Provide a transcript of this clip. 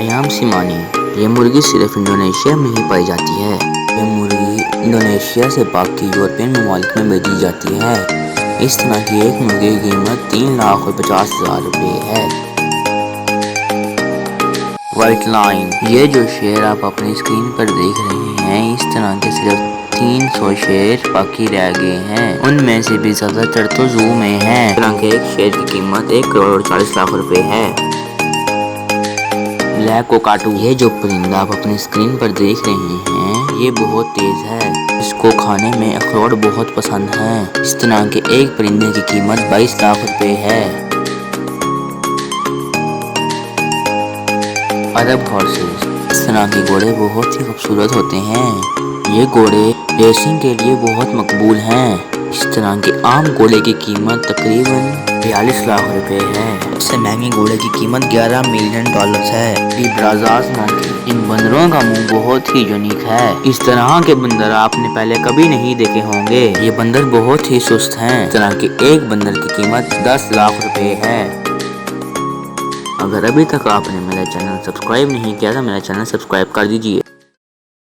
अयाम सिमानी। ये मुर्गी सिर्फ इंडोनेशिया में ही पाई जाती है। ये मुर्गी इंडोनेशिया से बाकी यूरोपियन ममालिक में भेजी जाती है। इस तरह की एक मुर्गी की कीमत 3,50,000 रुपये है। White line. ये जो शेर आप अपनी स्क्रीन पर देख रहे हैं, इस तरह के सिर्फ 300 शेर बाकी रह गए हैं। उनमें से भी ज्यादातर तो जू में हैं। इस तरह के एक शेर की कीमत 1,40,00,000 रुपये है। ब्लैक कोकाटू। ये जो परिंदा आप अपनी स्क्रीन पर देख रहे हैं, ये बहुत तेज है। इसको खाने में अखरोट बहुत पसंद है। इस तरह के एक परिंदे की कीमत 22 लाख रुपए है। अरब हॉर्सेस। इस तरह के घोड़े बहुत ही खूबसूरत होते हैं। ये घोड़े रेसिंग के लिए बहुत मकबूल हैं। इस तरह के आम घोड़े की कीमत तकरीबन 42 लाख रुपए है। सबसे महंगे घोड़े की कीमत 11 मिलियन डॉलर है। ब्राज़ास मंकी। इन बंदरों का मुंह बहुत ही यूनिक है। इस तरह के बंदर आपने पहले कभी नहीं देखे होंगे। ये बंदर बहुत ही सुस्त हैं। इस तरह के एक बंदर की कीमत 10 लाख रुपए है। अगर अभी तक आपने मेरा चैनल सब्सक्राइब नहीं किया तो मेरा चैनल सब्सक्राइब कर दीजिए।